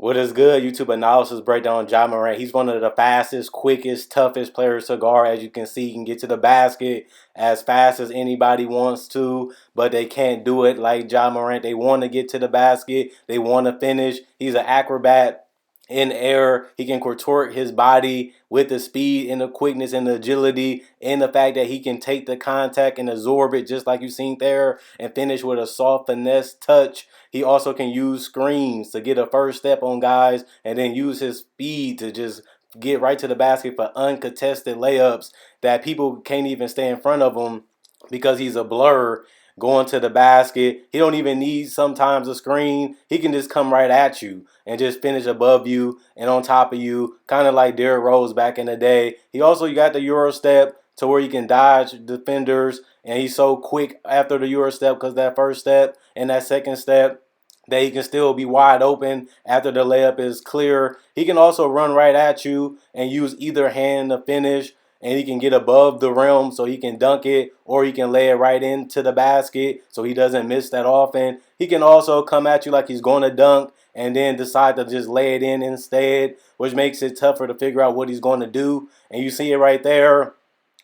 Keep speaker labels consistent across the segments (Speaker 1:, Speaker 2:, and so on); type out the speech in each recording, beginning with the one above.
Speaker 1: What is good, YouTube analysis breakdown? Ja Morant. He's one of the fastest, quickest, toughest players to guard. As you can see, he can get to the basket as fast as anybody wants to, but they can't do it like Ja Morant. They want to get to the basket. They want to finish. He's an acrobat in air. He can contort his body with the speed and the quickness and the agility and the fact that he can take the contact and absorb it just like you seen there and finish with a soft finesse touch. He also can use screens to get a first step on guys and then use his speed to just get right to the basket for uncontested layups that people can't even stay in front of him because he's a blur going to the basket. He don't even need sometimes a screen. He can just come right at you and just finish above you and on top of you, kind of like Derrick Rose back in the day. He also got the Euro step to where you can dodge defenders, and he's so quick after the Euro step because that first step and that second step that he can still be wide open after the layup is clear. He can also run right at you and use either hand to finish, and he can get above the rim so he can dunk it, or he can lay it right into the basket so he doesn't miss that often. He can also come at you like he's going to dunk and then decide to just lay it in instead, which makes it tougher to figure out what he's going to do. And you see it right there.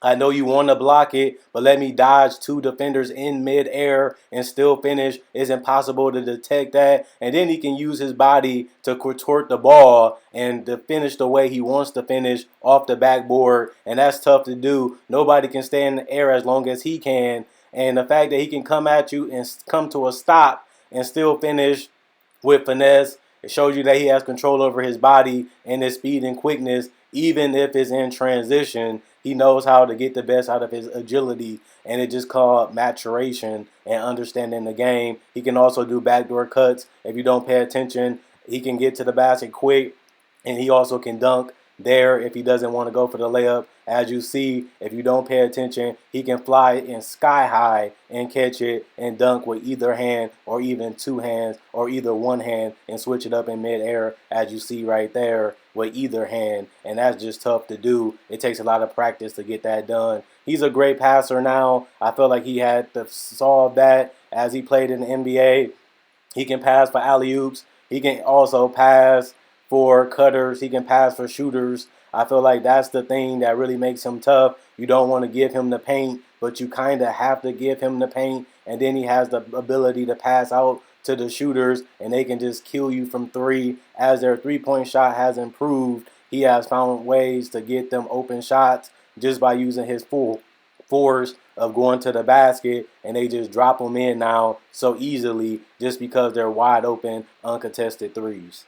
Speaker 1: I know you want to block it, but let me dodge two defenders in midair and still finish. It's impossible to detect that. And then he can use his body to contort the ball and to finish the way he wants to finish off the backboard. And that's tough to do. Nobody can stay in the air as long as he can. And the fact that he can come at you and come to a stop and still finish with finesse, it shows you that he has control over his body and his speed and quickness. Even if it's in transition, he knows how to get the best out of his agility, and it just called maturation and understanding the game. He can also do backdoor cuts. If you don't pay attention, he can get to the basket quick, and he also can dunk there if he doesn't want to go for the layup. As you see, if you don't pay attention, he can fly in sky high and catch it and dunk with either hand or even two hands or either one hand and switch it up in midair, as you see right there, with either hand. And that's just tough to do. It takes a lot of practice to get that done. He's a great passer now. I feel like he had to solve that as he played in the NBA. He can pass for alley-oops. He can also pass for cutters. He can pass for shooters. I feel like that's the thing that really makes him tough. You don't want to give him the paint, but you kind of have to give him the paint. And then he has the ability to pass out to the shooters, and they can just kill you from three. As their three-point shot has improved, he has found ways to get them open shots just by using his full force of going to the basket, and they just drop them in now so easily just because they're wide open, uncontested threes.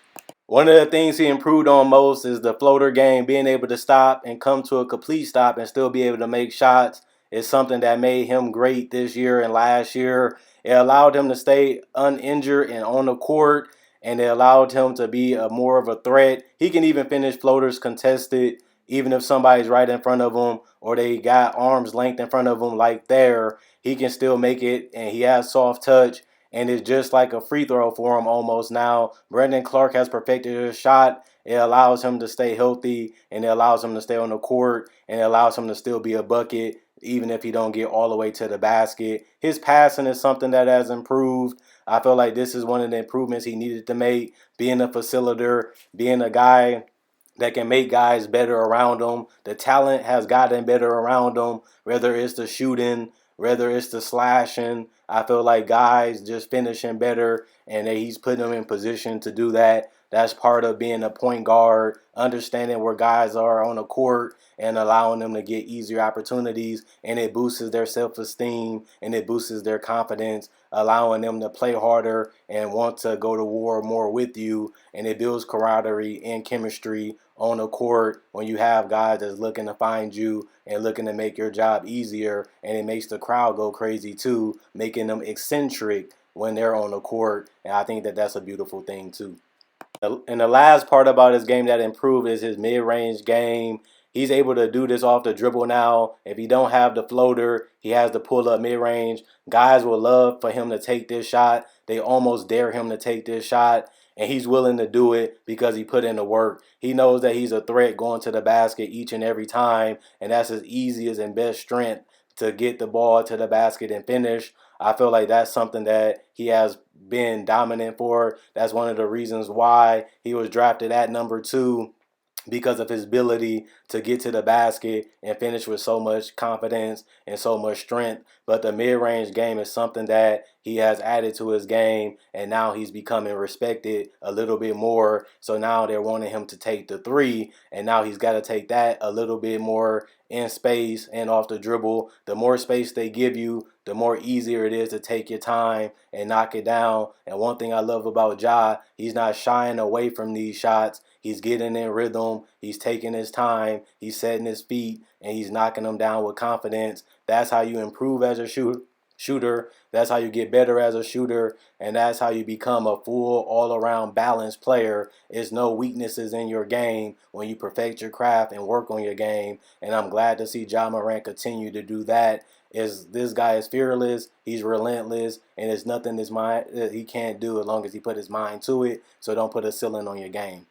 Speaker 1: One of the things he improved on most is the floater game. Being able to stop and come to a complete stop and still be able to make shots is something that made him great this year and last year. It allowed him to stay uninjured and on the court, and it allowed him to be more of a threat. He can even finish floaters contested, even if somebody's right in front of him or they got arm's length in front of him like there. He can still make it, and he has soft touch, and it's just like a free throw for him almost now. Brandon Clark has perfected his shot. It allows him to stay healthy, and it allows him to stay on the court, and it allows him to still be a bucket even if he don't get all the way to the basket. His passing is something that has improved. I feel like this is one of the improvements he needed to make, being a facilitator, being a guy that can make guys better around him. The talent has gotten better around him, whether it's the shooting, whether it's the slashing. I feel like guys just finishing better, and that he's putting them in position to do that. That's part of being a point guard, understanding where guys are on the court and allowing them to get easier opportunities, and it boosts their self-esteem and it boosts their confidence, allowing them to play harder and want to go to war more with you, and it builds camaraderie and chemistry on the court when you have guys that's looking to find you and looking to make your job easier, and it makes the crowd go crazy too, making them eccentric when they're on the court, and I think that that's a beautiful thing too. And the last part about his game that improved is his mid-range game. He's able to do this off the dribble now. If he don't have the floater, he has the pull-up mid-range. Guys will love for him to take this shot. They almost dare him to take this shot, and he's willing to do it because he put in the work. He knows that he's a threat going to the basket each and every time, and that's his easiest and best strength, to get the ball to the basket and finish. I feel like that's something that he has been dominant for. That's one of the reasons why he was drafted at number 2, because of his ability to get to the basket and finish with so much confidence and so much strength. But the mid-range game is something that he has added to his game, and now he's becoming respected a little bit more. So now they're wanting him to take the three, and now he's got to take that a little bit more in space and off the dribble. The more space they give you, the more easier it is to take your time and knock it down. And one thing I love about Ja, he's not shying away from these shots. He's getting in rhythm. He's taking his time. He's setting his feet, and he's knocking them down with confidence. That's how you improve as a shooter. That's how you get better as a shooter, and that's how you become a full all-around balanced player. There's no weaknesses in your game when you perfect your craft and work on your game. And I'm glad to see Ja Morant continue to do that. Is this guy is fearless, he's relentless, and there's nothing his mind that he can't do as long as he put his mind to it. So don't put a ceiling on your game.